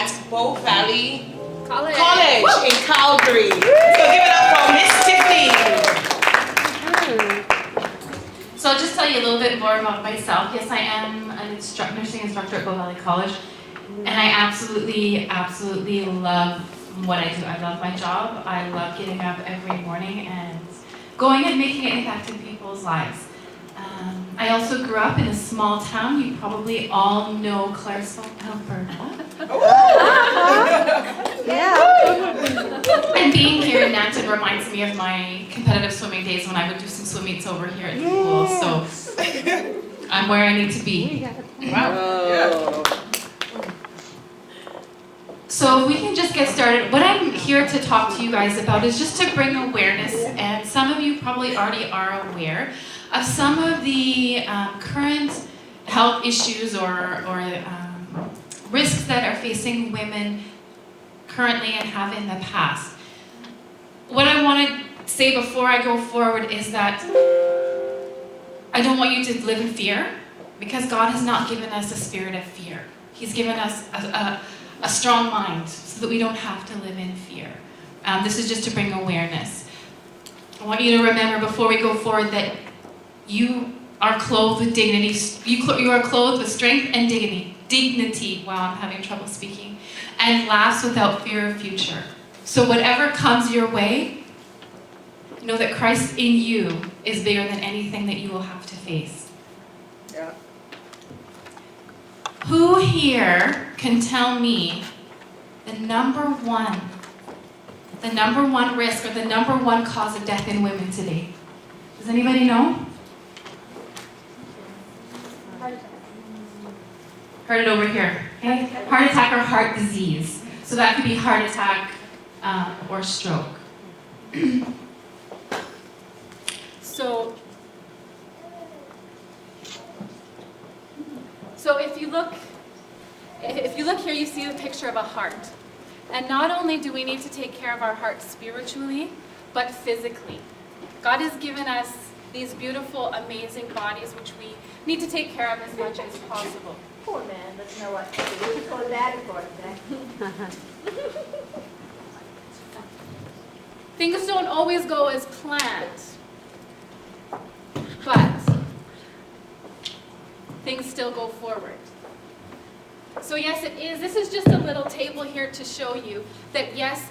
at Bow Valley College in Calgary. So give it up for Miss Tiffany. So I'll just tell you a little bit more about myself. Yes, I am an nursing instructor at Bow Valley College, and I absolutely love what I do. I love my job. I love getting up every morning and going and making an impact in people's lives. I also grew up in a small town. You probably all know Clarksville, Alberta. And being here in Nanton reminds me of my competitive swimming days when I would do some swim meets over here at the pool. So I'm where I need to be. Wow. So if we can just get started, what I'm here to talk to you guys about is just to bring awareness, and some of you probably already are aware of some of the current health issues or risks that are facing women currently and have in the past. What I want to say before I go forward is that I don't want you to live in fear, because God has not given us a spirit of fear. He's given us a strong mind so that we don't have to live in fear. This is just to bring awareness. I want you to remember before we go forward that you are clothed with dignity. You are clothed with strength and dignity. Wow, I'm having trouble speaking. And laughs without fear of future. So whatever comes your way, know that Christ in you is bigger than anything that you will have to face. Yeah. Who here can tell me the number one risk or the number one cause of death in women today? Does anybody know? Heard it over here. Okay? Heart attack or heart disease. So that could be heart attack or stroke. So if you look here, you see the picture of a heart. And not only do we need to take care of our heart spiritually, but physically. God has given us these beautiful, amazing bodies which we need to take care of as much as possible. Poor man doesn't know what to do. He's going bad for it. Things don't always go as planned, but things still go forward. So yes, it is. This is just a little table here to show you that yes,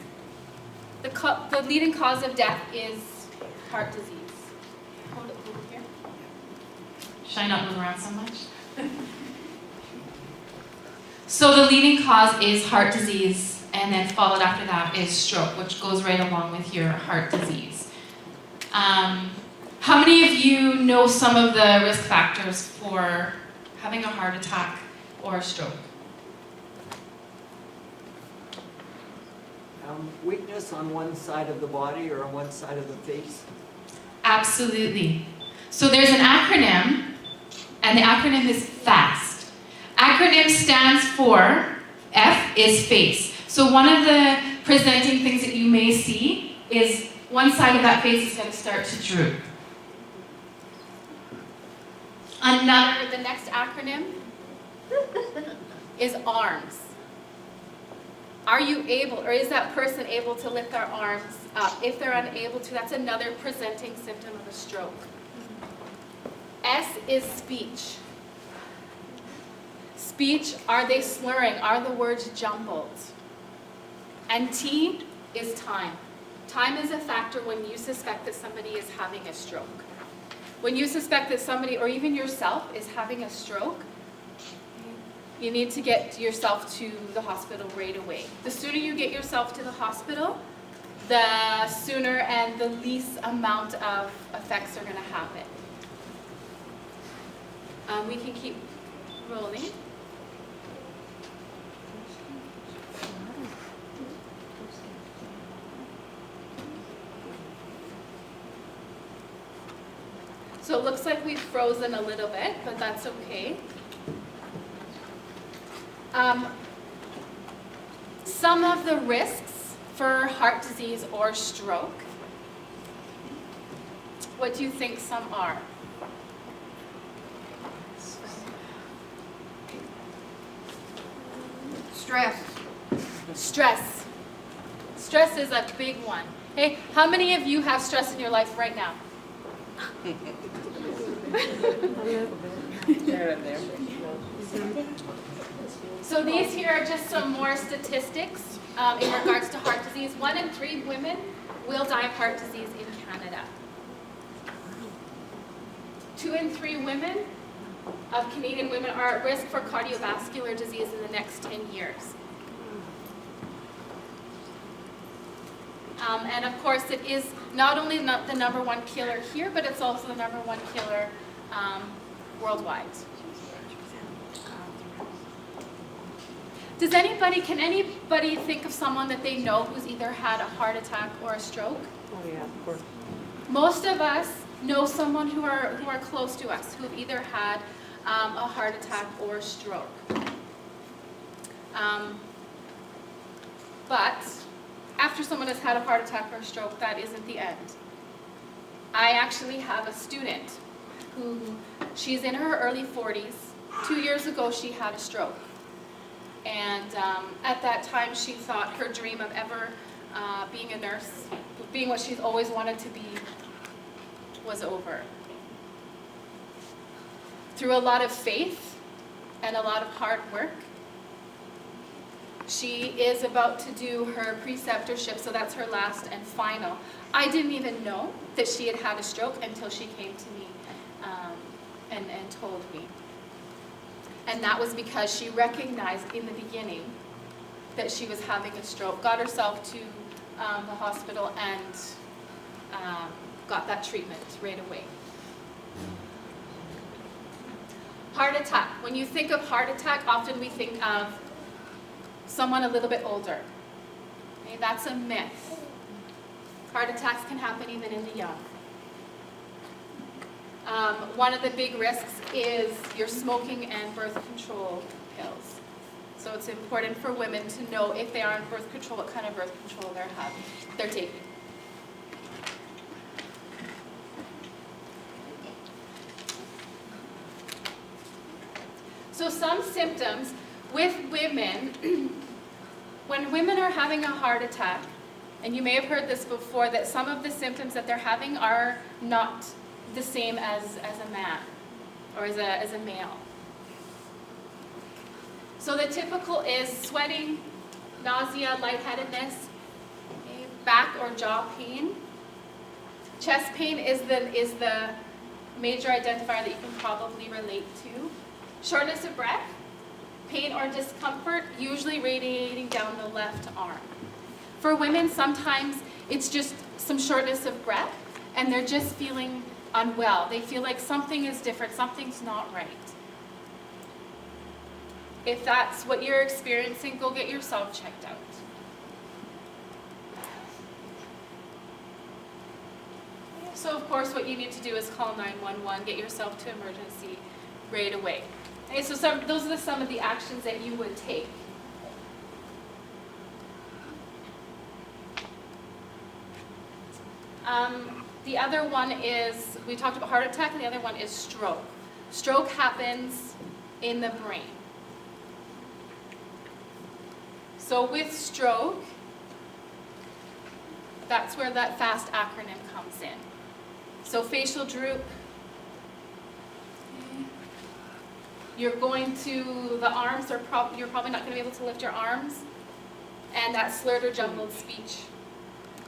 the leading cause of death is heart disease. Hold it over here. Should I not move around so much? So the leading cause is heart disease, and then followed after that is stroke, which goes right along with your heart disease. How many of you know some of the risk factors for having a heart attack or a stroke? Weakness on one side of the body or on one side of the face? Absolutely. So there's an acronym, and the acronym is FAST. Acronym stands for, F is face. So one of the presenting things that you may see is one side of that face is going to start to droop. The next acronym is arms. Are you able, or is that person able to lift their arms up? If they're unable to, that's another presenting symptom of a stroke. S is speech. Speech, are they slurring? Are the words jumbled? And T is time. Time is a factor when you suspect that somebody is having a stroke. When you suspect that somebody, or even yourself, is having a stroke, you need to get yourself to the hospital right away. The sooner you get yourself to the hospital, the sooner and the least amount of effects are going to happen. We can keep rolling. So it looks like we've frozen a little bit, but that's okay. Some of the risks for heart disease or stroke, what do you think some are? Stress. Stress. Stress is a big one. Hey, how many of you have stress in your life right now? So these here are just some more statistics in regards to heart disease. 1 in 3 women will die of heart disease in Canada. 2 in 3 women of Canadian women are at risk for cardiovascular disease in the next 10 years. And of course, it is not only the number 1 killer here, but it's also the number 1 killer worldwide. Can anybody think of someone that they know who's either had a heart attack or a stroke? Oh, yeah, of course. Most of us know someone who are close to us who've either had a heart attack or a stroke. But after someone has had a heart attack or a stroke, that isn't the end. I actually have a student who, she's in her early 40s. 2 years ago, she had a stroke. And at that time, she thought her dream of ever being a nurse, being what she's always wanted to be, was over. Through a lot of faith and a lot of hard work, she is about to do her preceptorship, so that's her last and final. I didn't even know that she had had a stroke until she came to me and told me. And that was because she recognized in the beginning that she was having a stroke, got herself to the hospital and got that treatment right away. Heart attack. When you think of heart attack, often we think of someone a little bit older. Okay, that's a myth. Heart attacks can happen even in the young. One of the big risks is your smoking and birth control pills. So it's important for women to know if they are on birth control, what kind of birth control they're taking. So some symptoms with women, when women are having a heart attack, and you may have heard this before, that some of the symptoms that they're having are not the same as a man or as a male. So the typical is sweating, nausea, lightheadedness, okay, back or jaw pain. Chest pain is the major identifier that you can probably relate to. Shortness of breath, pain or discomfort, usually radiating down the left arm. For women, sometimes it's just some shortness of breath, and they're just feeling unwell. They feel like something is different, something's not right. If that's what you're experiencing, go get yourself checked out. So of course, what you need to do is call 911, get yourself to emergency right away. Okay, so those are some of the actions that you would take. The other one is, we talked about heart attack, and the other one is stroke. Stroke happens in the brain. So with stroke, that's where that FAST acronym comes in. So facial droop. You're going to, the arms are you're probably not going to be able to lift your arms. And that slurred or jumbled speech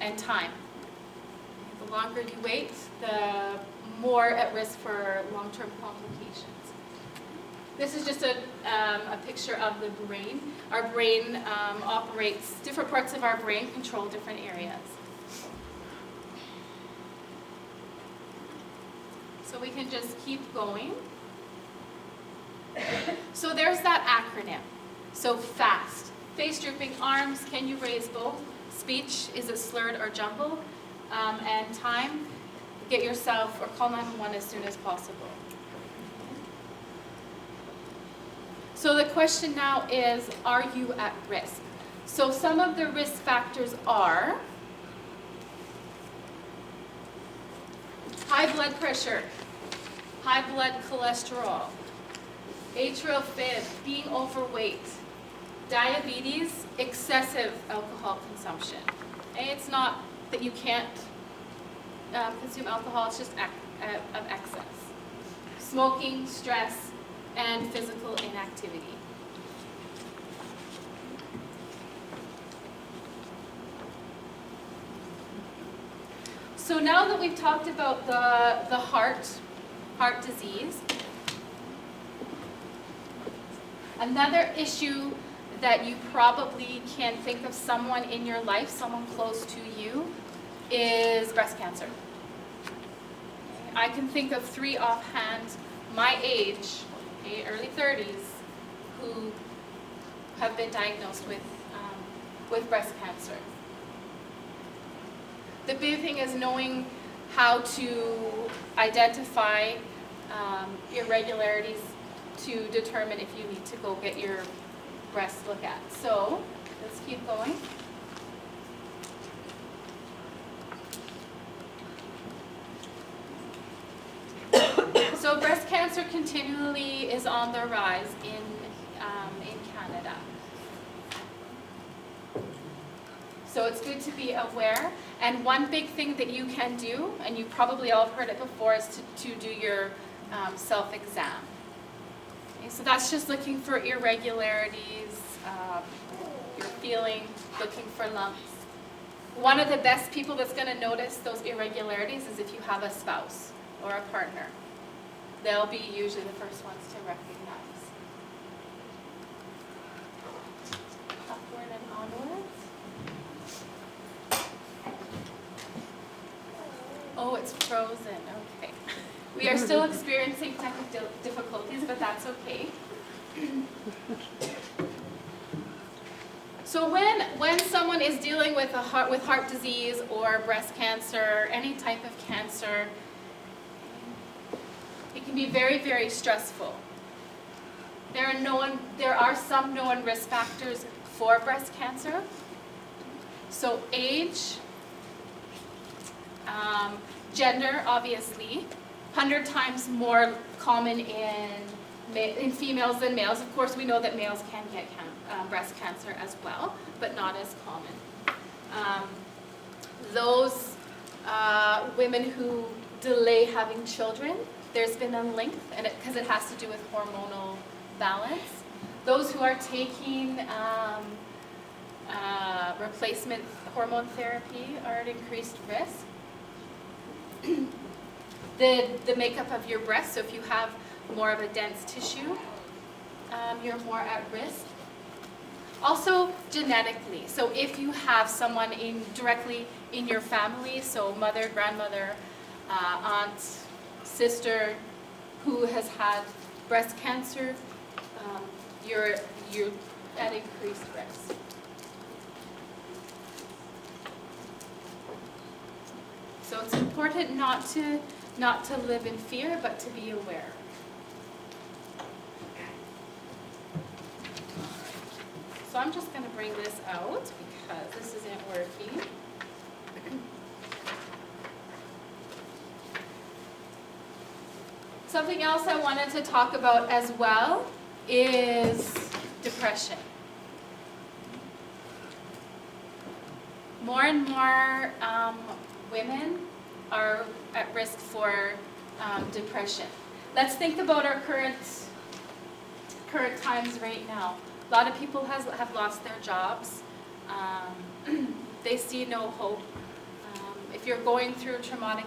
and time. The longer you wait, the more at risk for long-term complications. This is just a picture of the brain. Our brain operates, different parts of our brain control different areas. So we can just keep going. So there's that acronym. So FAST. Face drooping, arms, can you raise both? Speech, is it slurred or jumbled? And time, get yourself, or call 911 as soon as possible. So the question now is, are you at risk? So some of the risk factors are high blood pressure, high blood cholesterol, atrial fib, being overweight, diabetes, excessive excessive alcohol consumption. Okay? It's not that you can't consume alcohol, it's just of excess. Smoking, stress, and physical inactivity. So now that we've talked about the heart disease, another issue that you probably can think of someone in your life, someone close to you, is breast cancer. I can think of 3 offhand, my age, okay, early 30s, who have been diagnosed with breast cancer. The big thing is knowing how to identify irregularities to determine if you need to go get your breast looked at. So let's keep going. So breast cancer continually is on the rise in Canada. So it's good to be aware. And one big thing that you can do, and you probably all have heard it before, is to do your self-exam. Okay, so that's just looking for irregularities, you're feeling, looking for lumps. One of the best people that's going to notice those irregularities is if you have a spouse or a partner. They'll be usually the first ones to recognize. Upward and onwards. Oh, it's frozen. Okay. We are still experiencing technical difficulties, but that's okay. So when someone is dealing with heart disease or breast cancer, any type of cancer, it can be very, very stressful. There are some known risk factors for breast cancer. So age, gender, obviously, 100 times more common in females than males. Of course, we know that males can get breast cancer as well, but not as common. Those women who delay having children, there's been a link, and because it has to do with hormonal balance. Those who are taking replacement hormone therapy are at increased risk. The makeup of your breast, so if you have more of a dense tissue, you're more at risk. Also genetically, so if you have someone directly in your family, so mother, grandmother, aunt, sister who has had breast cancer, you're at increased risk. So it's important not to live in fear, but to be aware. So I'm just going to bring this out because this isn't working. Something else I wanted to talk about as well is depression. More and more women are at risk for depression. Let's think about our current times right now. A lot of people have lost their jobs. They see no hope. If you're going through traumatic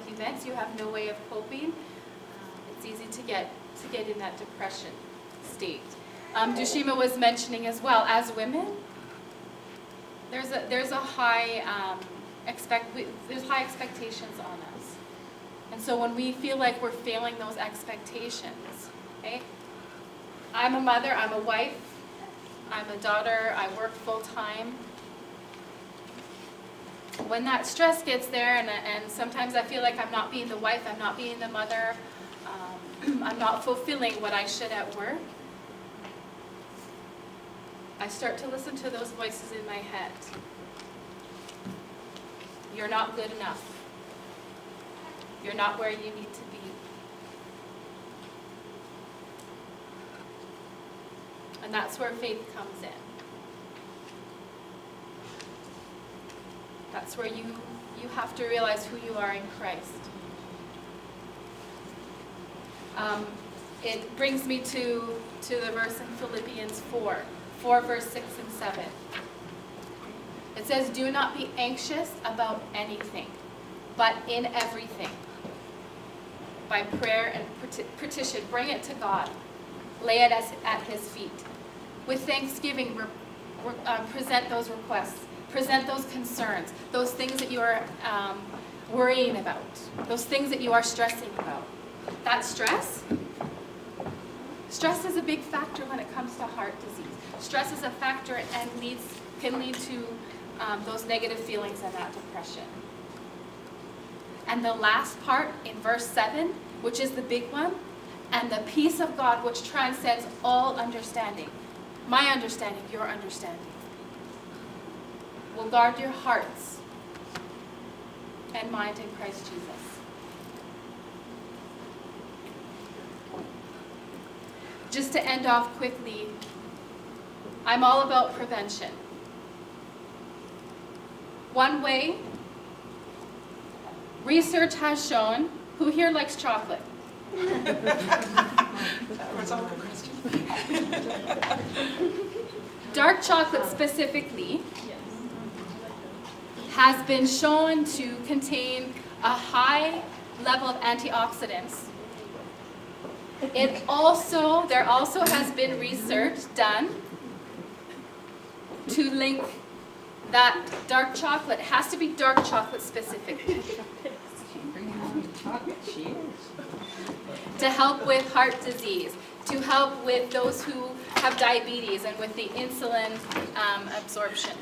events, you have no way of coping. It's easy to get in that depression state. Dushima was mentioning as well, as women, there's high expectations on us, and so when we feel like we're failing those expectations, okay? I'm a mother, I'm a wife, I'm a daughter, I work full time. When that stress gets there, and sometimes I feel like I'm not being the wife, I'm not being the mother, I'm not fulfilling what I should at work, I start to listen to those voices in my head. You're not good enough. You're not where you need to be. And that's where faith comes in. That's where you have to realize who you are in Christ. It brings me to the verse in Philippians 4 verse 6 and 7. It says, "Do not be anxious about anything, but in everything, by prayer and petition, bring it to God. Lay it at His feet. With thanksgiving, present those requests, present those concerns, those things that you are worrying about, those things that you are stressing about." That stress is a big factor when it comes to heart disease. Stress is a factor and can lead to those negative feelings and that depression. And the last part in verse 7, which is the big one, "And the peace of God which transcends all understanding," my understanding, your understanding, "will guard your hearts and mind in Christ Jesus." Just to end off quickly, I'm all about prevention. One way, research has shown, who here likes chocolate? Dark chocolate specifically has been shown to contain a high level of antioxidants. There also has been research done to link that dark chocolate, it has to be dark chocolate specifically, to help with heart disease, to help with those who have diabetes and with the insulin absorption.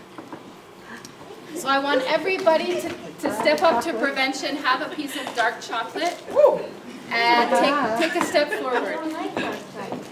So I want everybody to step up to prevention, have a piece of dark chocolate, and take a step forward. I don't like dark chocolate.